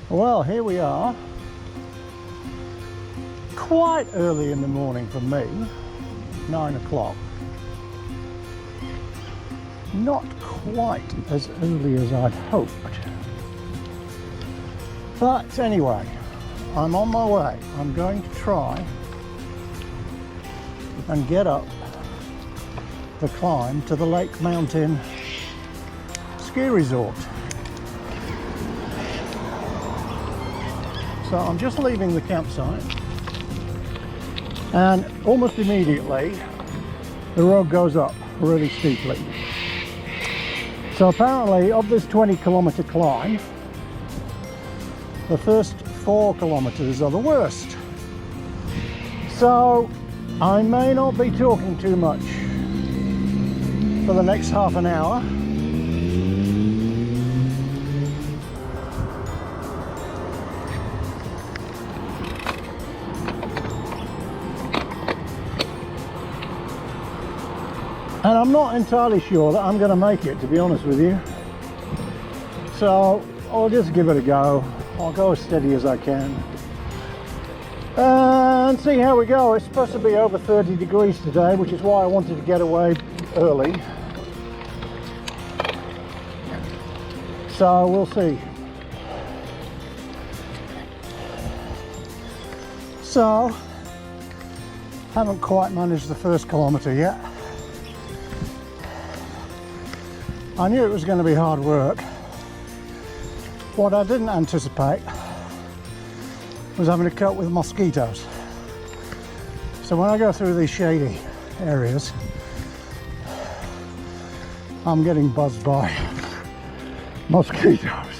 Well, here we are. Quite early in the morning for me, 9 o'clock. Not quite as early as I'd hoped. But anyway, I'm on my way. I'm going to try and get up the climb to the Lake Mountain ski resort. So I'm just leaving the campsite, and almost immediately the road goes up really steeply. So apparently of this 20-kilometer climb, the first 4 kilometers are the worst. So I may not be talking too much for the next half an hour. And I'm not entirely sure that I'm going to make it, to be honest with you. So I'll just give it a go. I'll go as steady as I can and see how we go. It's supposed to be over 30 degrees today, which is why I wanted to get away early. So we'll see. So haven't quite managed the first kilometer yet. I knew it was going to be hard work. What I didn't anticipate was having to cope with mosquitoes. So when I go through these shady areas, I'm getting buzzed by mosquitoes.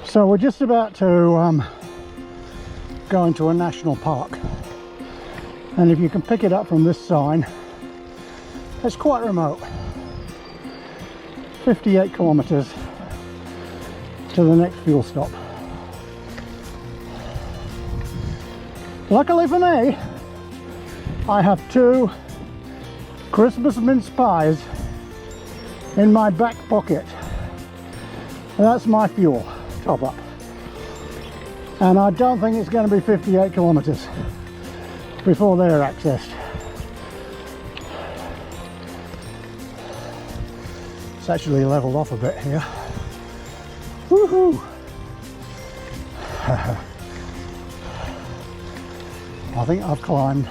So we're just about to go into a national park. And if you can pick it up from this sign, it's quite remote. 58 kilometers to the next fuel stop. Luckily for me, I have 2 Christmas mince pies in my back pocket. And that's my fuel top up. And I don't think it's going to be 58 kilometers before they're accessed. It's actually leveled off a bit here. Woohoo! I think I've climbed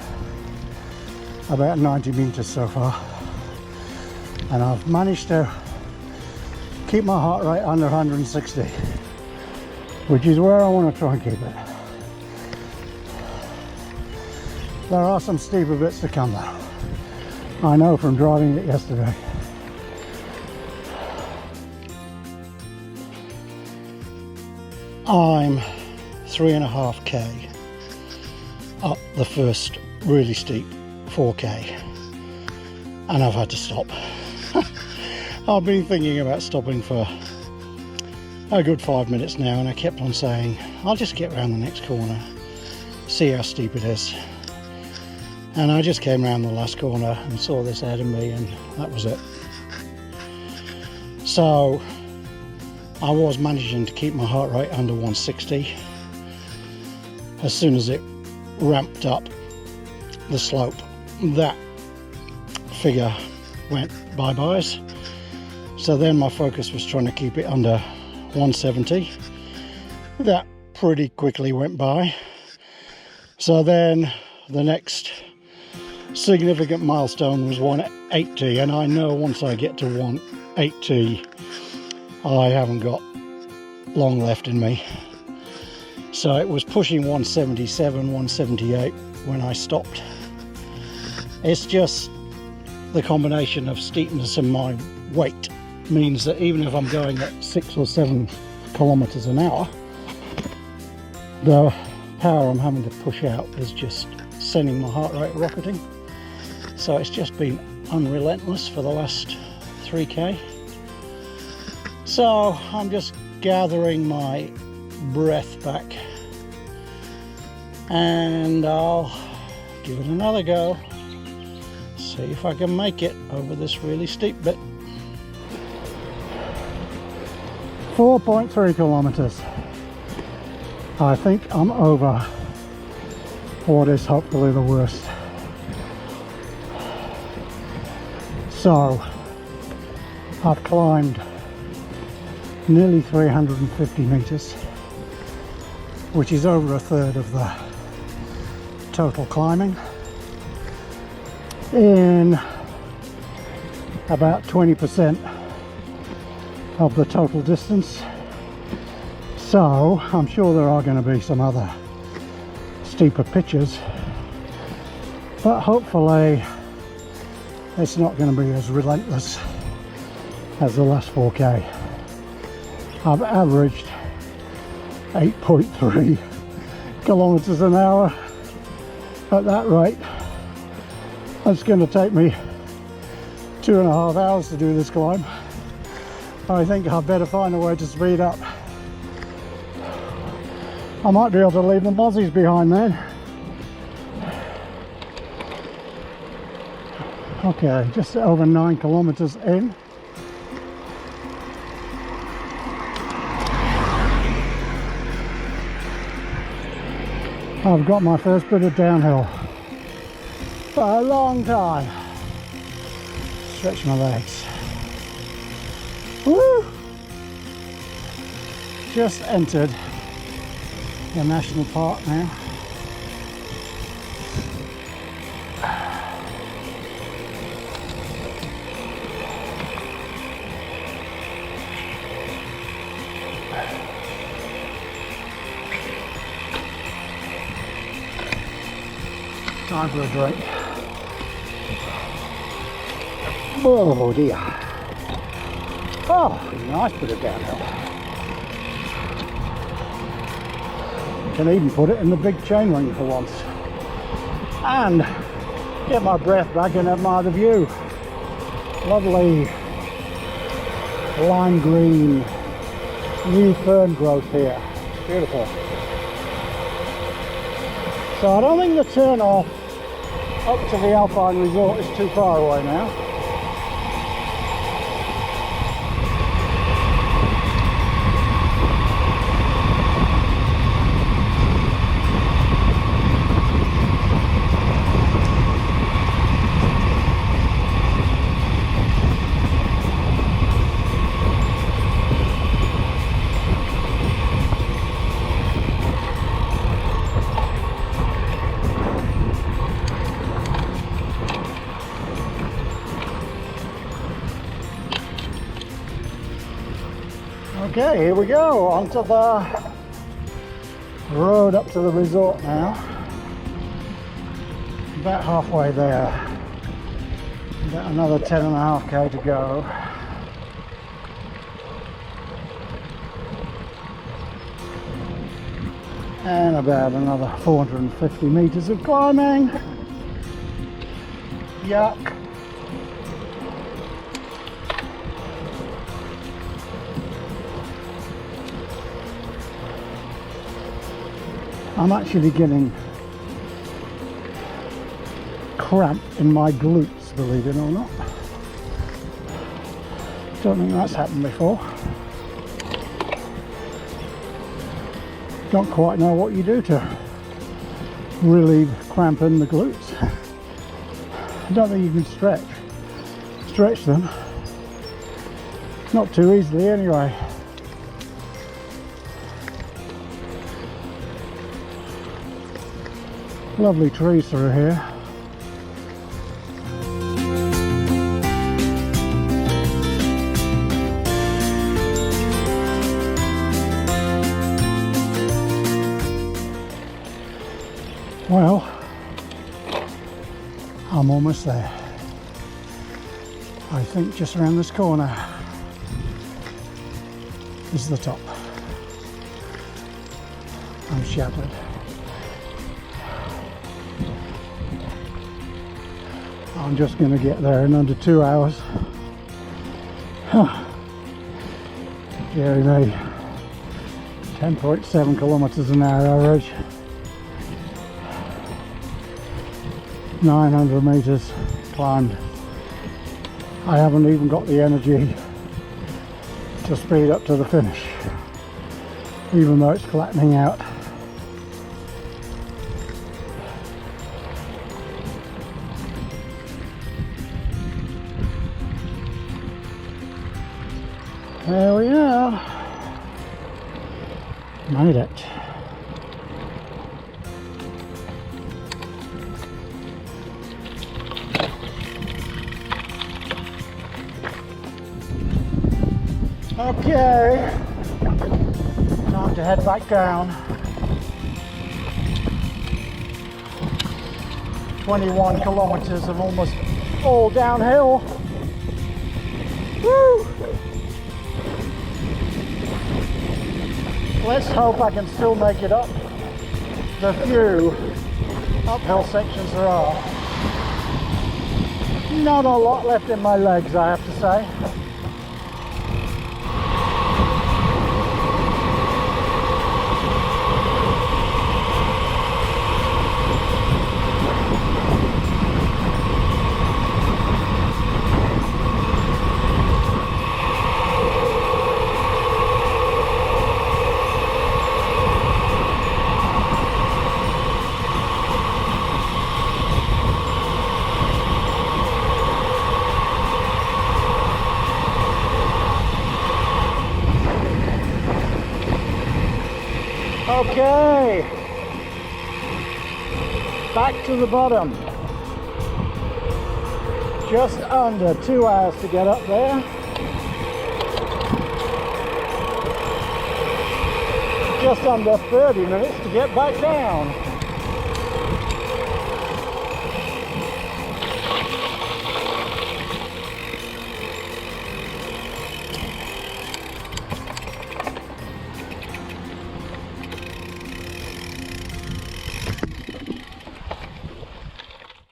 about 90 meters so far, and I've managed to keep my heart rate under 160, which is where I want to try and keep it. There are some steeper bits to come though. I know from driving it yesterday. I'm 3.5k up the first really steep 4k, and I've had to stop. I've been thinking about stopping for a good 5 minutes now, and I kept on saying I'll just get around the next corner, see how steep it is. And I just came around the last corner and saw this ahead of me, and that was it. So I was managing to keep my heart rate under 160. As soon as it ramped up the slope, that figure went bye-byes. So then my focus was trying to keep it under 170. That pretty quickly went by. So then the next significant milestone was 180, and I know once I get to 180 I haven't got long left in me. So it was pushing 177, 178 when I stopped. It's just the combination of steepness and my weight means that even if I'm going at 6 or 7 kilometers an hour, the power I'm having to push out is just sending my heart rate rocketing. So it's just been unrelentless for the last 3k. So I'm just gathering my breath back, and I'll give it another go, see if I can make it over this really steep bit. 4.3 kilometers. I think I'm over what is hopefully the worst. So I've climbed nearly 350 meters, which is over a third of the total climbing, in about 20% of the total distance. So I'm sure there are going to be some other steeper pitches, but hopefully it's not going to be as relentless as the last 4K. I've averaged 8.3 kilometers an hour. At that rate, it's going to take me 2.5 hours to do this climb. I think I'd better find a way to speed up. I might be able to leave the mozzies behind then. Okay, just over 9 kilometers in. I've got my first bit of downhill for a long time. Stretch my legs. Woo! Just entered the national park now. Time for a drink. Oh dear. Oh, nice bit of downhill. Can even put it in the big chain link for once. And get my breath back and admire the view. Lovely lime green new fern growth here. Beautiful. So I don't think the turn off up to the Alpine Resort is too far away now. Okay, here we go, onto the road up to the resort now. About halfway there. About another 10.5k to go. And about another 450 meters of climbing. Yuck. I'm actually getting cramp in my glutes, believe it or not. Don't think that's happened before. Don't quite know what you do to relieve cramp in the glutes. I don't think you can stretch them. Not too easily anyway. Lovely trees through here. Well, I'm almost there. I think just around this corner is the top. I'm shattered. I'm just going to get there in under 2 hours. Deary me. 10.7 kilometers an hour average. 900 meters climbed. I haven't even got the energy to speed up to the finish, even though it's flattening out. There we are. Made it. Okay, time to head back down. 21 kilometers of almost all downhill. Woo! Let's hope I can still make it up the few uphill sections there are. Not a lot left in my legs, I have to say. Okay, back to the bottom. Just under 2 hours to get up there. Just under 30 minutes to get back down.